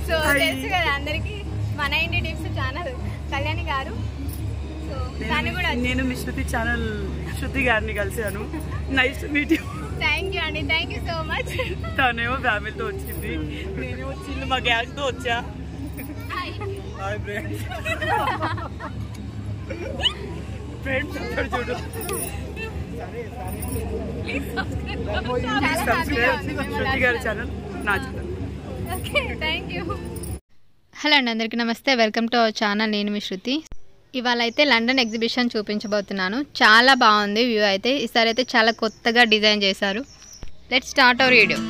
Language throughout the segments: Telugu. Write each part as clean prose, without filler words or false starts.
సో తెలుసు కదా అందరికి మన ఇండి టిప్స్ ఛానల్ కళ్యాణి గారు. సో తను కూడా నేను మీ శృతి ఛానల్ శృతి గారిని కలిసాను. Nice to meet you. Thank you అండి, థ్యాంక్ యూ సో మచ్. తనేమో ఫ్యామిలీతో వచ్చింది, నేనేమో చిన్న మా గ్యాంగ్ తో వచ్చా. Hi friends. ఫ్రెండ్స్ అక్కడ చూడు. శృతి గారి ఛానల్ నా channel. Okay thank you. Hello అండి, అందరికీ నమస్తే. Welcome to our channel. నేను మీ శృతి. ఇవాళ అయితే లండన్ ఎగ్జిబిషన్ చూపించబోతున్నాను. చాలా బాగుంది వ్యూ అయితే. ఈసారి అయితే చాలా కొత్తగా డిజైన్ చేశారు. Let's start our video.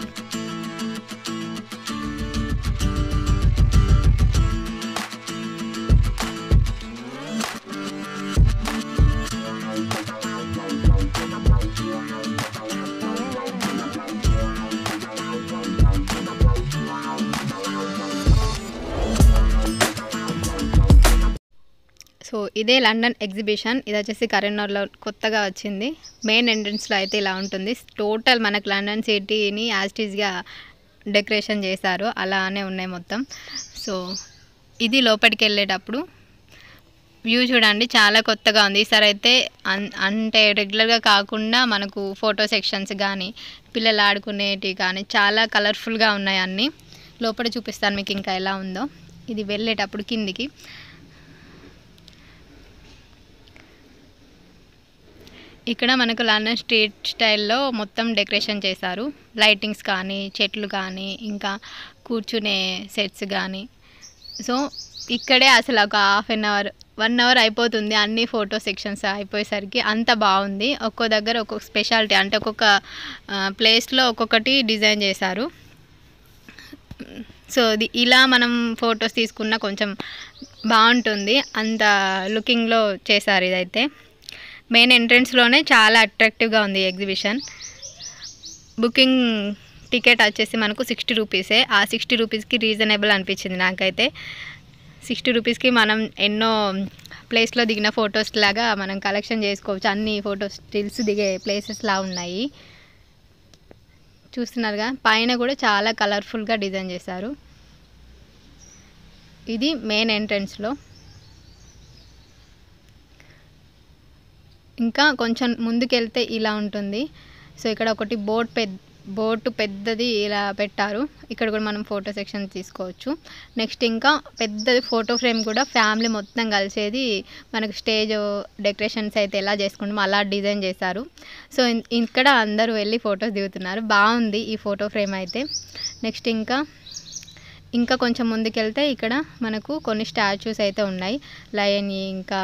So ఇదే లండన్ ఎగ్జిబిషన్. ఇది వచ్చేసి కరీంనగర్లో కొత్తగా వచ్చింది. మెయిన్ ఎంట్రన్స్లో అయితే ఇలా ఉంటుంది. టోటల్ మనకు లండన్ సిటీని యాజ్టీజ్గా డెకరేషన్ చేశారు, అలానే ఉన్నాయి మొత్తం. సో ఇది లోపలికి వెళ్ళేటప్పుడు వ్యూ చూడండి, చాలా కొత్తగా ఉంది. ఈసారి అయితే అంటే రెగ్యులర్గా కాకుండా మనకు ఫోటో సెక్షన్స్ కానీ పిల్లలు ఆడుకునేటివి కానీ చాలా కలర్ఫుల్గా ఉన్నాయి అన్నీ. లోపల చూపిస్తాను మీకు ఇంకా ఎలా ఉందో. ఇది వెళ్ళేటప్పుడు కిందికి ఇక్కడ మనకు లండన్ స్ట్రీట్ స్టైల్లో మొత్తం డెకరేషన్ చేశారు. లైటింగ్స్ కానీ చెట్లు కానీ ఇంకా కూర్చునే సెట్స్ కానీ. సో ఇక్కడే అసలు ఒక హాఫ్ అన్ అవర్ 1 అవర్ అయిపోతుంది అన్ని ఫోటో సెక్షన్స్ అయిపోయేసరికి. అంత బాగుంది. ఒక్కో దగ్గర ఒక్కొక్క స్పెషాలిటీ, అంటే ఒక్కొక్క ప్లేస్లో ఒక్కొక్కటి డిజైన్ చేశారు. సో ఇలా మనం ఫొటోస్ తీసుకున్న కొంచెం బాగుంటుంది, అంత లుకింగ్లో చేశారు ఇదైతే. మెయిన్ ఎంట్రన్స్లోనే చాలా అట్రాక్టివ్గా ఉంది ఎగ్జిబిషన్. బుకింగ్ టికెట్ వచ్చేసి మనకు 60 రూపీసే. ఆ 60 రూపీస్కి రీజనబుల్ అనిపించింది నాకైతే. 60 రూపీస్కి మనం ఎన్నో ప్లేస్లో దిగిన ఫొటోస్ లాగా మనం కలెక్షన్ చేసుకోవచ్చు. అన్ని ఫొటోస్ స్టిల్స్ దిగే ప్లేసెస్లా ఉన్నాయి. చూస్తున్నారుగా, పైన కూడా చాలా కలర్ఫుల్గా డిజైన్ చేశారు. ఇది మెయిన్ ఎంట్రన్స్లో. ఇంకా కొంచెం ముందుకెళ్తే ఇలా ఉంటుంది. సో ఇక్కడ ఒకటి బోటు పెద్దది ఇలా పెట్టారు. ఇక్కడ కూడా మనం ఫోటో సెక్షన్ తీసుకోవచ్చు. నెక్స్ట్ ఇంకా పెద్దది ఫోటో ఫ్రేమ్ కూడా ఫ్యామిలీ మొత్తం కలిసేది. మనకు స్టేజ్ డెకరేషన్స్ అయితే ఎలా చేసుకుంటామో అలా డిజైన్ చేశారు. సో ఇక్కడ అందరూ వెళ్ళి ఫొటోస్ దిగుతున్నారు. బాగుంది ఈ ఫోటో ఫ్రేమ్ అయితే. నెక్స్ట్ ఇంకా కొంచెం ముందుకెళ్తే ఇక్కడ మనకు కొన్ని స్టాచ్యూస్ అయితే ఉన్నాయి. లయన్, ఇంకా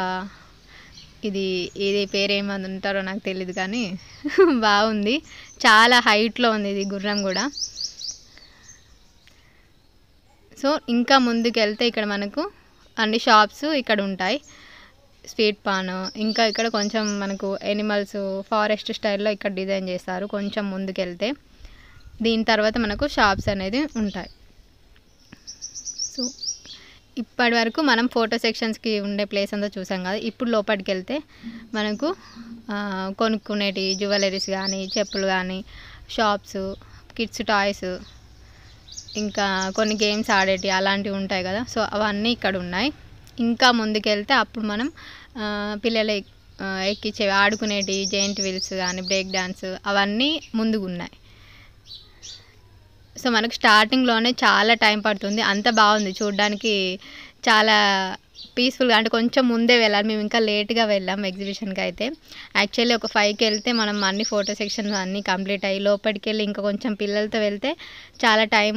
ఇది పేరేమని ఉంటారో నాకు తెలియదు కానీ బాగుంది. చాలా హైట్లో ఉంది ఇది గుర్రం కూడా. సో ఇంకా ముందుకెళ్తే ఇక్కడ మనకు అన్ని షాప్స్ ఇక్కడ ఉంటాయి. స్వీట్ పాన్, ఇంకా ఇక్కడ కొంచెం మనకు ఎనిమల్స్ ఫారెస్ట్ స్టైల్లో ఇక్కడ డిజైన్ చేస్తారు. కొంచెం ముందుకెళ్తే దీని తర్వాత మనకు షాప్స్ అనేది ఉంటాయి. సో ఇప్పటి వరకు మనం ఫోటో సెక్షన్స్కి ఉండే ప్లేస్ అంతా చూసాం కదా. ఇప్పుడు లోపలికి వెళ్తే మనకు కొనుక్కునేటి జ్యువెలరీస్ కానీ చెప్పులు కానీ షాప్స్, కిడ్స్ టాయ్స్, ఇంకా కొన్ని గేమ్స్ ఆడేటి అలాంటివి ఉంటాయి కదా. సో అవన్నీ ఇక్కడ ఉన్నాయి. ఇంకా ముందుకెళ్తే అప్పుడు మనం పిల్లలు ఎక్కించే ఆడుకునేటి జెయింట్ వీల్స్ కానీ బ్రేక్ డాన్స్ అవన్నీ ముందుకు ఉన్నాయి. సో మనకు స్టార్టింగ్లోనే చాలా టైం పడుతుంది. అంత బాగుంది చూడడానికి, చాలా పీస్ఫుల్గా. అంటే కొంచెం ముందే వెళ్ళాలి, మేము ఇంకా లేట్గా వెళ్ళాం ఎగ్జిబిషన్కి అయితే. యాక్చువల్లీ ఒక 5కి వెళ్తే మనం అన్ని ఫోటో సెక్షన్స్ అన్నీ కంప్లీట్ అయ్యి లోపలికి వెళ్ళి ఇంకా కొంచెం పిల్లలతో వెళ్తే చాలా టైం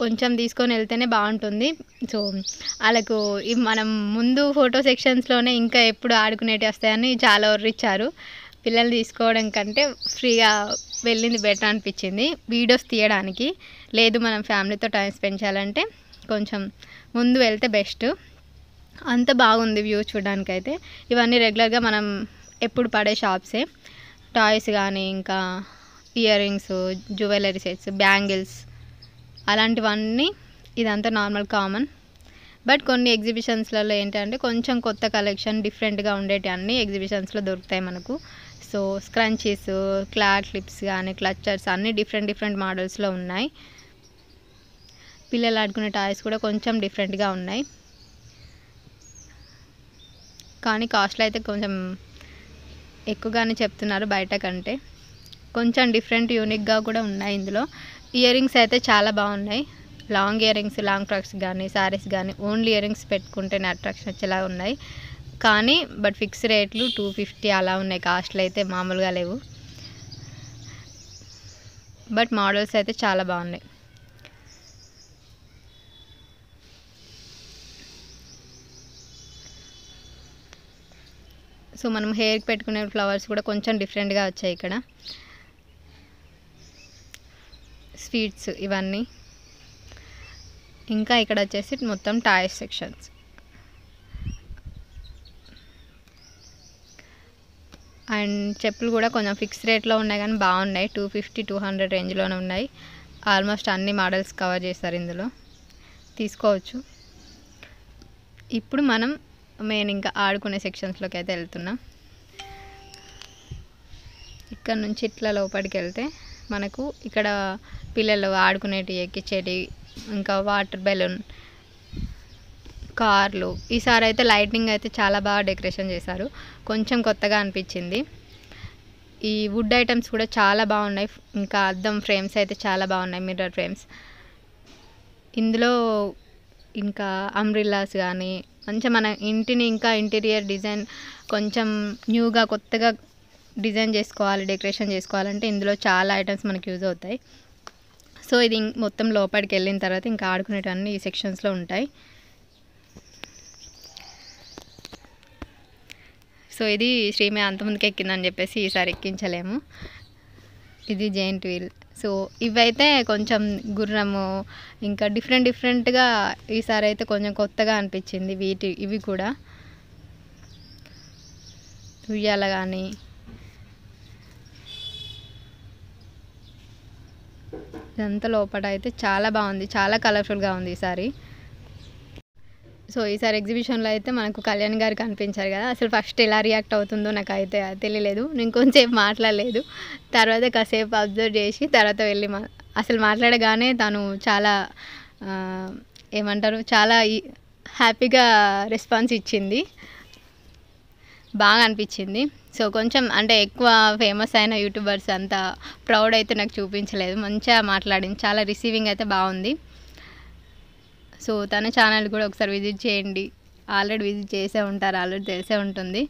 కొంచెం తీసుకొని వెళ్తేనే బాగుంటుంది. సో వాళ్ళకు మనం ముందు ఫోటో సెక్షన్స్లోనే ఇంకా ఎప్పుడు ఆడుకునేవి వస్తాయని చాలా వర్రిచ్చారు. పిల్లలు తీసుకోవడం కంటే ఫ్రీగా వెళ్ళింది బెటర్ అనిపించింది వీడియోస్ తీయడానికి. లేదు మనం ఫ్యామిలీతో టైం స్పెండ్ చేయాలంటే కొంచెం ముందు వెళ్తే బెస్ట్. అంత బాగుంది వ్యూ చూడడానికి అయితే. ఇవన్నీ రెగ్యులర్గా మనం ఎప్పుడు పడే షాప్సే. టాయ్స్ కానీ ఇంకా ear rings, jewellery sets, bangles అలాంటివన్నీ ఇదంతా నార్మల్ కామన్. బట్ కొన్ని ఎగ్జిబిషన్స్లలో ఏంటంటే కొంచెం కొత్త కలెక్షన్ డిఫరెంట్గా ఉండేటి అన్నీ ఎగ్జిబిషన్స్లో దొరుకుతాయి మనకు. సో స్క్రంచీస్, క్లాత్ క్లిప్స్ కానీ క్లచర్స్ అన్నీ డిఫరెంట్ మోడల్స్లో ఉన్నాయి. పిల్లలు ఆడుకునే టాయ్స్ కూడా కొంచెం డిఫరెంట్గా ఉన్నాయి, కానీ కాస్ట్లో అయితే కొంచెం ఎక్కువగానే చెప్తున్నారు బయట కంటే. కొంచెం డిఫరెంట్ యూనిక్గా కూడా ఉన్నాయి ఇందులో. ఇయర్ రింగ్స్ అయితే చాలా బాగున్నాయి, long ear rings, long frocks కానీ శారీస్ కానీ ఓన్లీ ఇయర్ రింగ్స్ పెట్టుకుంటేనే అట్రాక్షన్ వచ్చేలా ఉన్నాయి. కానీ బట్ ఫిక్స్ రేట్లు 250 అలా ఉన్నాయి, కాస్ట్లు అయితే మామూలుగా లేవు. బట్ మోడల్స్ అయితే చాలా బాగున్నాయి. సో మనం హెయిర్కి పెట్టుకునే ఫ్లవర్స్ కూడా కొంచెం డిఫరెంట్గా వచ్చాయి ఇక్కడ. స్వీట్స్ ఇవన్నీ. ఇంకా ఇక్కడ వచ్చేసి మొత్తం టాయ్స్ సెక్షన్స్. అండ్ చెప్పులు కూడా కొంచెం ఫిక్స్ రేట్లో ఉన్నాయి కానీ బాగున్నాయి, 250-200 రేంజ్లోనే ఉన్నాయి. ఆల్మోస్ట్ అన్ని మోడల్స్ కవర్ చేస్తారు ఇందులో, తీసుకోవచ్చు. ఇప్పుడు మనం మెయిన్ ఇంకా ఆడుకునే సెక్షన్స్లోకి అయితే వెళ్తున్నాం. ఇక్కడ నుంచి ఇట్లా లోపలికి వెళ్తే మనకు ఇక్కడ పిల్లలు ఆడుకునేటి, ఎక్కించేటి, ఇంకా వాటర్ బెలూన్, కార్లు. ఈసారి అయితే లైటింగ్ అయితే చాలా బాగా డెకరేషన్ చేశారు, కొంచెం కొత్తగా అనిపించింది. ఈ వుడ్ ఐటమ్స్ కూడా చాలా బాగున్నాయి. ఇంకా అద్దం ఫ్రేమ్స్ అయితే చాలా బాగున్నాయి, మిర్రర్ ఫ్రేమ్స్. ఇందులో ఇంకా అంబ్రిల్లాస్ కానీ మంచిగా మన ఇంటిని ఇంకా ఇంటీరియర్ డిజైన్ కొంచెం న్యూగా కొత్తగా డిజైన్ చేసుకోవాలి, డెకరేషన్ చేసుకోవాలంటే ఇందులో చాలా ఐటమ్స్ మనకి యూజ్ అవుతాయి. సో ఇది మొత్తం లోపలికి వెళ్ళిన తర్వాత ఇంకా ఆడుకునేటన్నీ ఈ సెక్షన్స్లో ఉంటాయి. సో ఇది శ్రీమే అంతమందికి ఎక్కిందని చెప్పేసి ఈసారి ఎక్కించలేము. ఇది జెయింట్ వీల్. సో ఇవైతే కొంచెం గుర్రము ఇంకా డిఫరెంట్గా ఈసారి అయితే కొంచెం కొత్తగా అనిపించింది. ఇవి కూడా ఉయ్యాల కానీ ఇదంతా లోపల అయితే చాలా బాగుంది, చాలా కలర్ఫుల్గా ఉంది ఈసారి. సో ఈసారి ఎగ్జిబిషన్లో అయితే మనకు కళ్యాణ్ గారు కనిపించారు కదా, అసలు ఫస్ట్ ఎలా రియాక్ట్ అవుతుందో నాకు అయితే తెలియలేదు. నేను కొంచెంసేపు మాట్లాడలేదు, తర్వాత కాసేపు అబ్జర్వ్ చేసి తర్వాత వెళ్ళి అసలు మాట్లాడగానే తను చాలా ఏమంటారు చాలా హ్యాపీగా రెస్పాన్స్ ఇచ్చింది, బాగా అనిపించింది. సో కొంచెం అంటే ఎక్కువ ఫేమస్ అయిన యూట్యూబర్స్ అంత ప్రౌడ్ అయితే నాకు చూపించలేదు, మంచిగా మాట్లాడింది, చాలా రిసీవింగ్ అయితే బాగుంది. సో తన ఛానల్ కూడా ఒకసారి విజిట్ చేయండి, ఆల్రెడీ విజిట్ చేసే ఉంటారు, ఆల్రెడీ తెలిసే ఉంటుంది.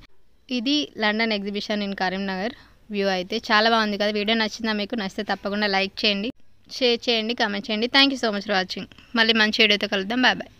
ఇది London exhibition in Karimnagar view అయితే చాలా బాగుంది కదా. వీడియో నచ్చిందా మీకు? నచ్చితే తప్పకుండా లైక్ చేయండి, షేర్ చేయండి, కామెంట్ చేయండి. Thank you so much for watching. మళ్ళీ మంచి వీడియోతో కలుద్దాం. Bye bye.